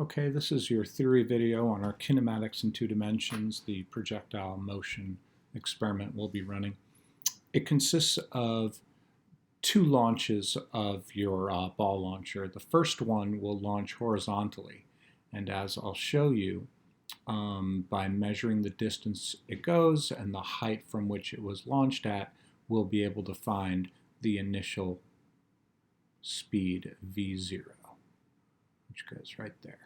Okay, this is your theory video on our kinematics in 2 dimensions, the projectile motion experiment we'll be running. It consists of 2 launches of your ball launcher. The first one will launch horizontally, and as I'll show you, by measuring the distance it goes and the height from which it was launched at, we'll be able to find the initial speed v0, which goes right there.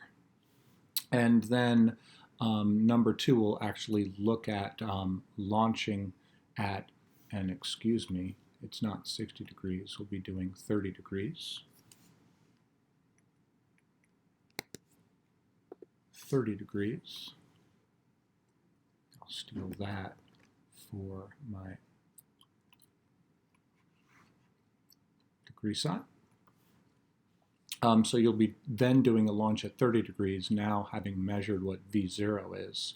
And then number 2 will actually look at launching at, and excuse me, it's not 60 degrees, we'll be doing 30 degrees. 30 degrees. I'll steal that for my degree sign. So you'll be then doing a launch at 30 degrees, now having measured what V0 is,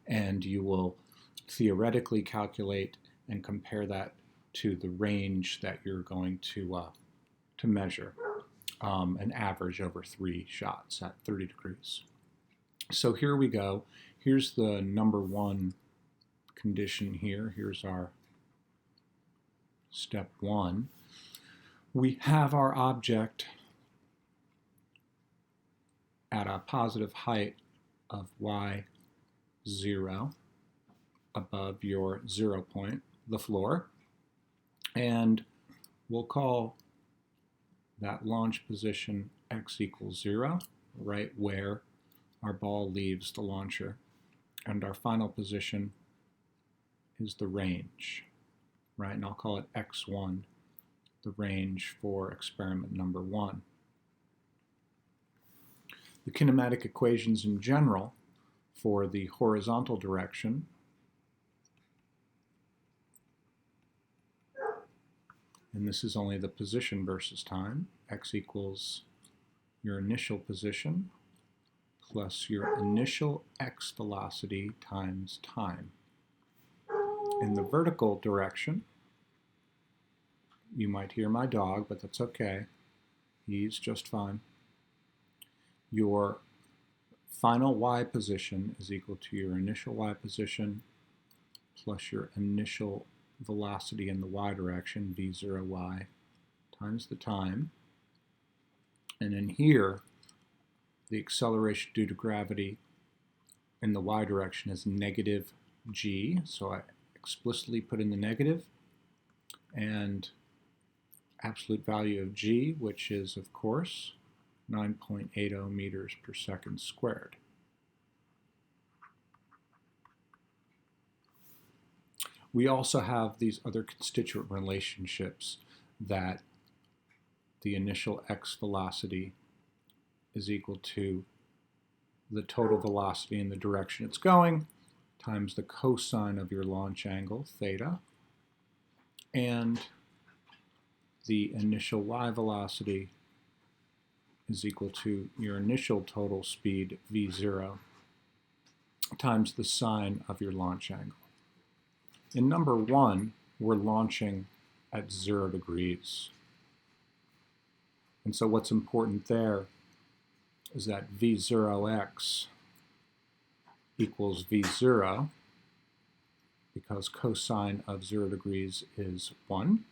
and you will theoretically calculate and compare that to the range that you're going to measure, an average over 3 shots at 30 degrees. So here we go. Here's the number 1 condition here. Here's our step 1. We have our object at a positive height of y0 above your 0 point, the floor, and we'll call that launch position x equals 0, right where our ball leaves the launcher, and our final position is the range, right, and I'll call it x1, the range for experiment number 1. The kinematic equations in general for the horizontal direction and this is only the position versus time, x equals your initial position plus your initial x velocity times time. In the vertical direction, you might hear my dog, but that's okay. He's just fine. Your final y position is equal to your initial y position plus your initial velocity in the y direction, v0y, times the time. And in here, the acceleration due to gravity in the y direction is negative g, so I explicitly put in the negative, and absolute value of g, which is, of course, 9.80 meters per second squared. We also have these other constituent relationships that the initial x velocity is equal to the total velocity in the direction it's going times the cosine of your launch angle, theta, and the initial y velocity is equal to your initial total speed, v0, times the sine of your launch angle. In number 1, we're launching at 0 degrees. And so what's important there is that v0x equals v0, because cosine of 0 degrees is 1.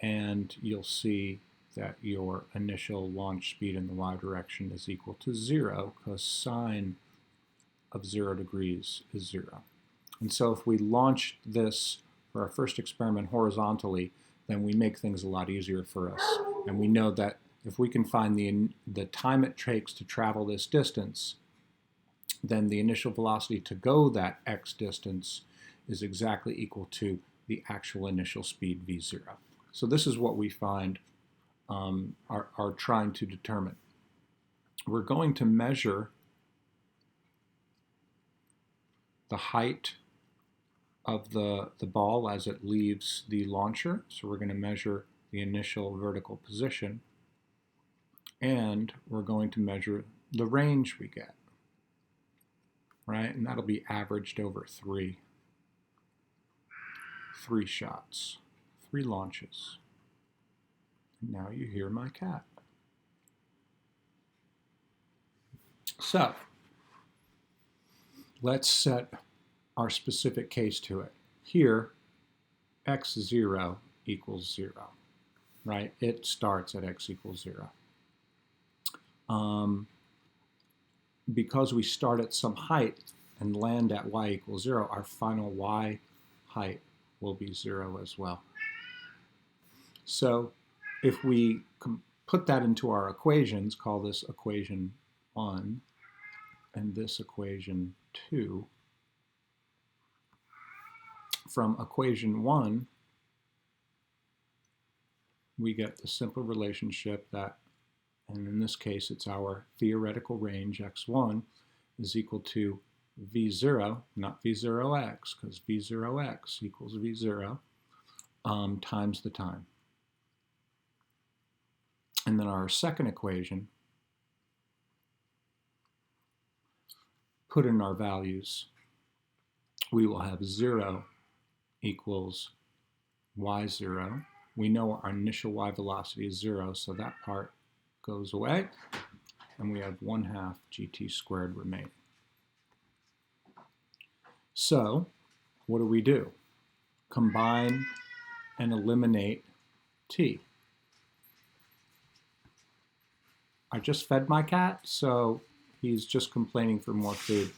And you'll see that your initial launch speed in the y direction is equal to 0, because sine of 0 degrees is 0. And so if we launch this for our first experiment horizontally, then we make things a lot easier for us. And we know that if we can find the time it takes to travel this distance, then the initial velocity to go that x distance is exactly equal to the actual initial speed v0. So this is what we find are trying to determine. We're going to measure the height of the ball as it leaves the launcher. So we're going to measure the initial vertical position, and we're going to measure the range we get, right? And that'll be averaged over 3 shots, 3 launches. Now you hear my cat. So let's set our specific case to it. Here, x0 equals 0, right? It starts at x equals 0. Because we start at some height and land at y equals 0, our final y height will be 0 as well. So if we put that into our equations, call this equation 1 and this equation 2, from equation 1, we get the simple relationship that, and in this case it's our theoretical range x1 is equal to v0, not v0x, because v0x equals v0 times the time. And then our second equation, put in our values, we will have 0 equals y0. We know our initial y velocity is 0, so that part goes away, and we have 1/2 gt squared remaining. So what do? Combine and eliminate t. I just fed my cat, so he's just complaining for more food.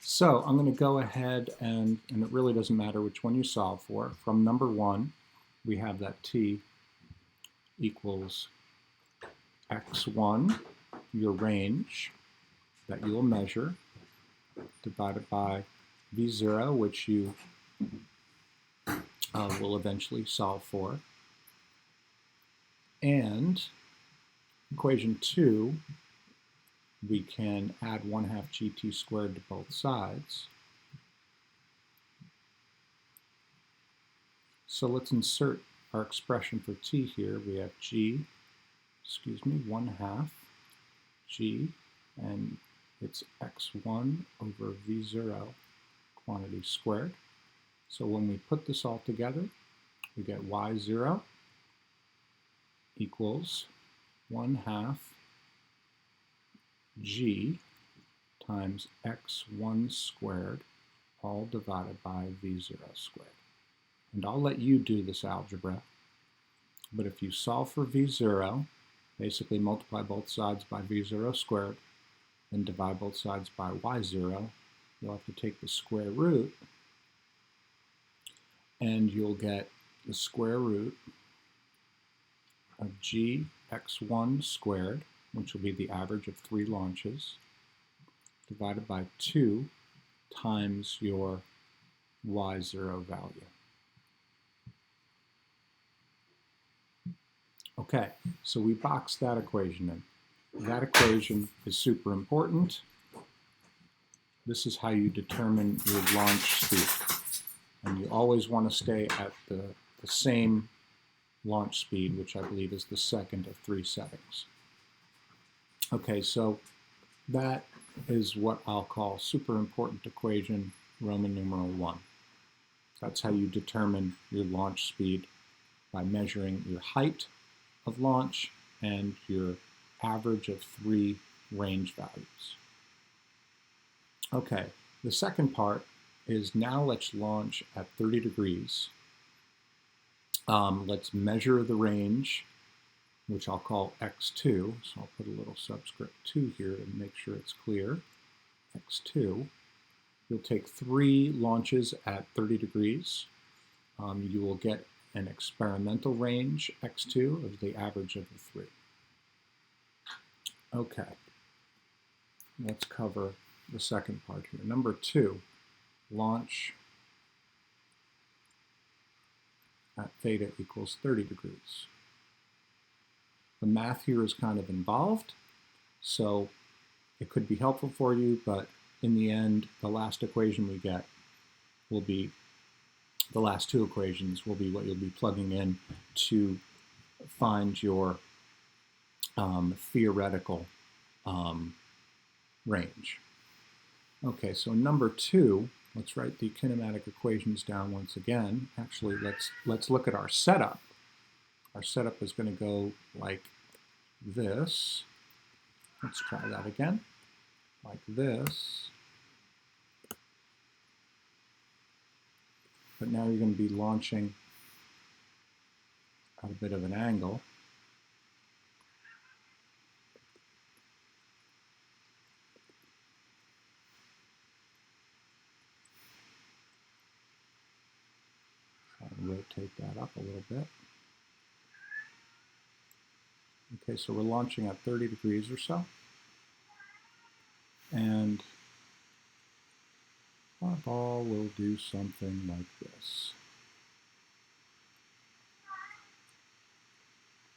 So I'm going to go ahead and it really doesn't matter which one you solve for. From number 1, we have that t equals x1, your range that you will measure, divided by v0, which you will eventually solve for. And equation 2, we can add 1/2 gt squared to both sides. So let's insert our expression for t here. We have 1/2 g, and it's x1 over v0 quantity squared. So when we put this all together, we get y0 equals 1/2 g times x1 squared, all divided by v0 squared. And I'll let you do this algebra, but if you solve for v0, basically multiply both sides by v0 squared, then divide both sides by y0, you'll have to take the square root, and you'll get the square root of g x1 squared, which will be the average of 3 launches, divided by 2 times your y0 value. Okay, so we box that equation in. That equation is super important. This is how you determine your launch speed. And you always want to stay at the same launch speed, which I believe is the second of 3 settings. Okay, so that is what I'll call super important equation Roman numeral 1. That's how you determine your launch speed, by measuring your height of launch and your average of 3 range values. Okay, the second part is now let's launch at 30 degrees. Let's measure the range, which I'll call x2. So I'll put a little subscript 2 here to make sure it's clear. x2. You'll take 3 launches at 30 degrees. You will get an experimental range, x2, of the average of the 3. Okay, let's cover the second part here. Number 2, launch at theta equals 30 degrees. The math here is kind of involved, so it could be helpful for you, but in the end, the last equation we get will be, the last 2 equations will be what you'll be plugging in to find your theoretical range. Okay, so number 2, let's write the kinematic equations down once again. Actually, let's look at our setup. our setup is going to go like this. Let's try that again. Like this. But now you're going to be launching at a bit of an angle. Try and rotate that up a little bit. Okay, so we're launching at 30 degrees or so. And our ball will do something like this.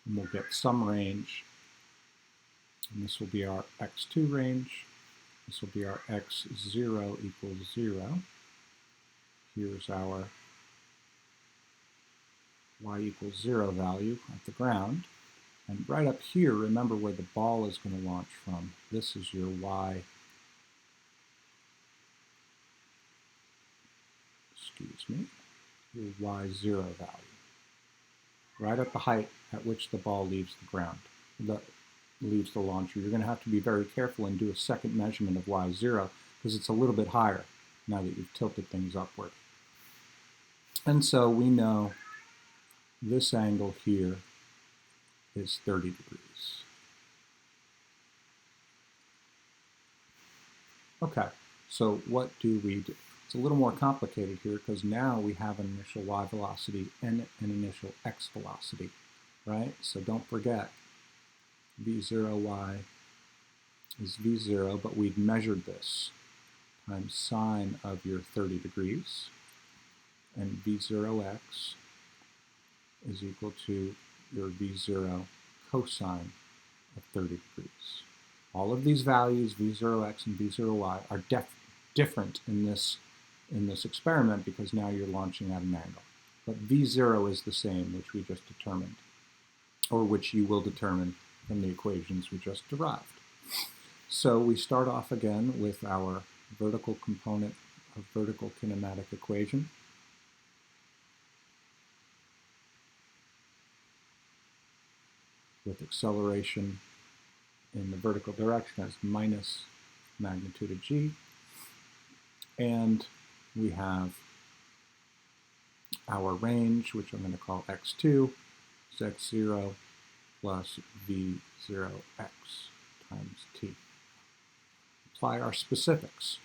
And we'll get some range. And this will be our x2 range. This will be our x0 equals 0. Here's our y equals 0 value at the ground. And right up here, remember where the ball is going to launch from. This is your y, your y0 value. Right at the height at which the ball leaves the ground, leaves the launcher. You're going to have to be very careful and do a second measurement of y0 because it's a little bit higher now that you've tilted things upward. And so we know this angle here is 30 degrees. Okay, so what do we do? It's a little more complicated here because now we have an initial y velocity and an initial x velocity, right? So don't forget, v0y is v0, but we've measured this times sine of your 30 degrees, and v0x is equal to your v0 cosine of 30 degrees. All of these values, v0x and v0y, are different in this experiment because now you're launching at an angle. But v0 is the same, which we just determined, or which you will determine from the equations we just derived. So we start off again with our vertical component of vertical kinematic equation. With acceleration in the vertical direction as minus magnitude of g. And we have our range, which I'm going to call x2, is x0 plus v0x times t. Apply our specifics.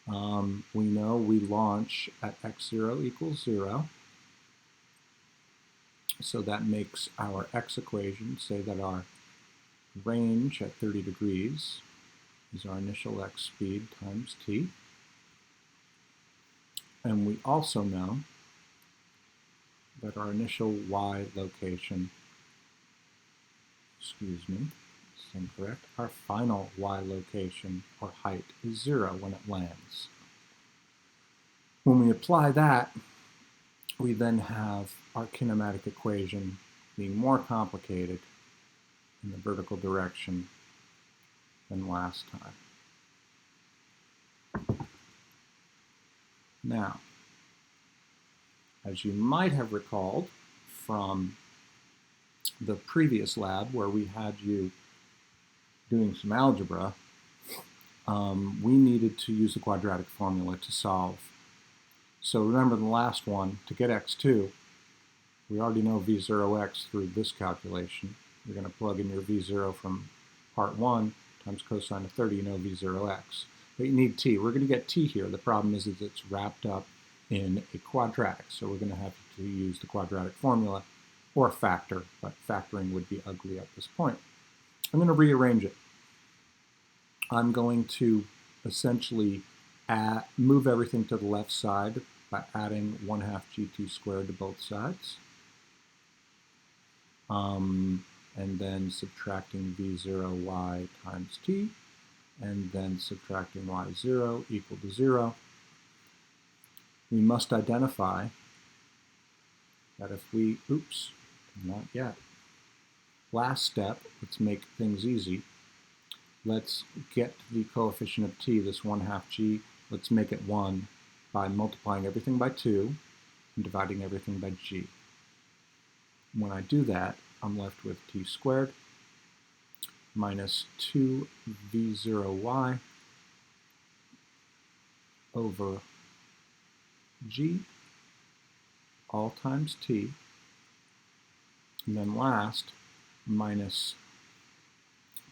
We know we launch at x0 equals 0. So that makes our x equation say that our range at 30 degrees is our initial x speed times t. And we also know that our initial y location, this is incorrect, our final y location or height is 0 when it lands. When we apply that, we then have our kinematic equation being more complicated in the vertical direction than last time. Now, as you might have recalled from the previous lab where we had you doing some algebra, we needed to use the quadratic formula to solve. So remember the last one, to get x2, we already know v0x through this calculation. You're going to plug in your v0 from part 1 times cosine of 30, you know v0x. But you need t. We're going to get t here. The problem is that it's wrapped up in a quadratic, so we're going to have to use the quadratic formula or factor, but factoring would be ugly at this point. I'm going to rearrange it. I'm going to essentially move everything to the left side by adding 1/2 g2 squared to both sides. And then subtracting v0y times t, and then subtracting y0 equal to 0. We must identify that if we, oops, not yet. Last step, let's make things easy. Let's get the coefficient of t, this 1/2 g, let's make it 1 by multiplying everything by 2 and dividing everything by g. When I do that, I'm left with t squared minus 2v0y over g, all times t, and then last, minus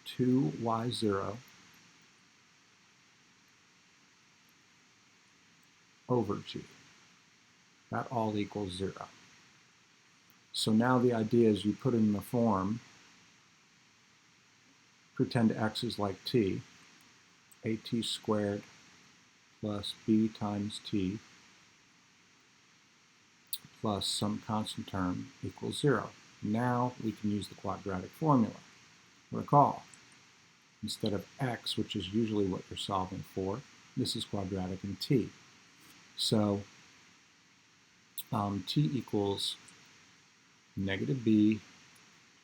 2y0 over g. That all equals 0. So now the idea is you put in the form, pretend x is like t, at squared plus b times t plus some constant term equals 0. Now we can use the quadratic formula. Recall, instead of x, which is usually what you're solving for, this is quadratic in t. So t equals negative b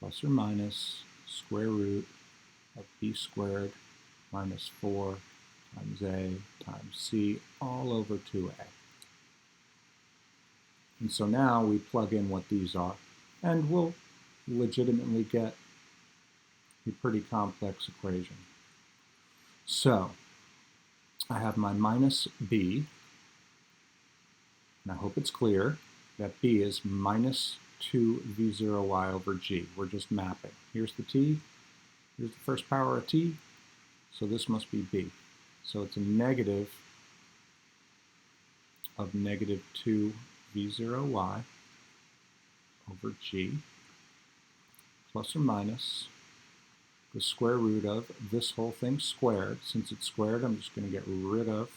plus or minus square root of b squared minus 4 times a times c all over 2a. And so now we plug in what these are, and we'll legitimately get a pretty complex equation. So I have my minus b, and I hope it's clear that b is minus 2v0y over g. We're just mapping. Here's the t, here's the first power of t, so this must be b. So it's a negative of negative 2v0y over g plus or minus the square root of this whole thing squared. Since it's squared, I'm just going to get rid of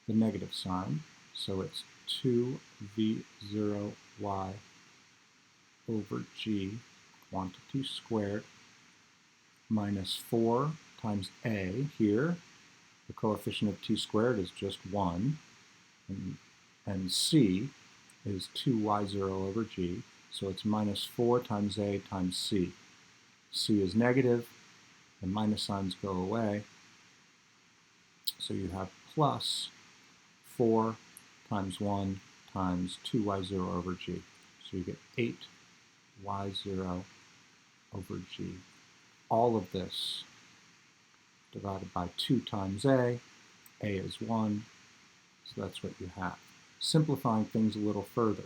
the negative sign. So it's 2v0y over g quantity squared minus 4 times a here. The coefficient of t squared is just 1, and c is 2y0 over g, so it's minus 4 times a times c. C is negative, the minus signs go away, so you have plus 4 times 1 times 2y0 over g. So you get 8y0 over g. All of this divided by 2 times a is 1, so that's what you have. Simplifying things a little further.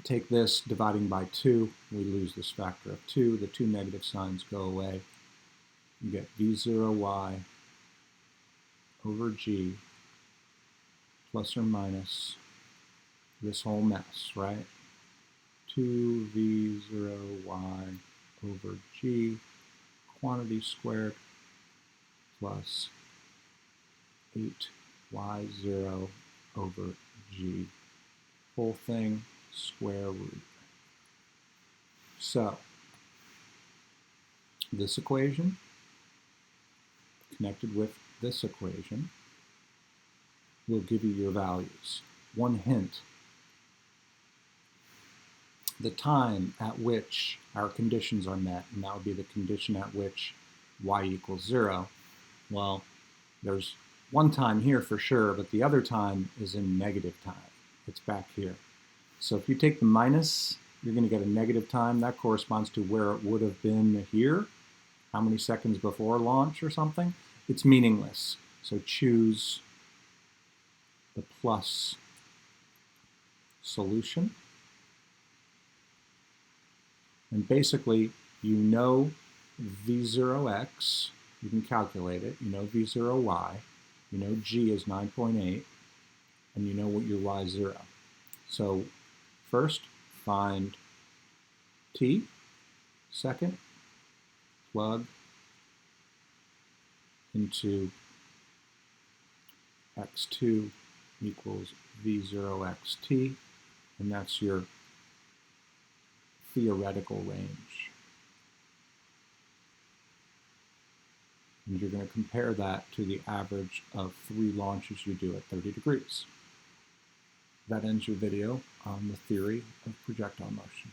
Take this, dividing by 2, we lose this factor of 2, the two negative signs go away. You get v0y over g plus or minus this whole mess, right? 2v0y over g quantity squared plus 8y0 over g, whole thing square root. So this equation connected with this equation will give you your values. One hint: the time at which our conditions are met, and that would be the condition at which y equals 0, well, there's one time here for sure, but the other time is in negative time. It's back here. So if you take the minus, you're going to get a negative time. That corresponds to where it would have been here, how many seconds before launch or something. It's meaningless. So choose the plus solution. And basically, you know v0x, you can calculate it, you know v0y, you know g is 9.8, and you know what your y0. So first, find t. Second, plug into x2 equals v0xt, and that's your theoretical range. And you're going to compare that to the average of 3 launches you do at 30 degrees. That ends your video on the theory of projectile motion.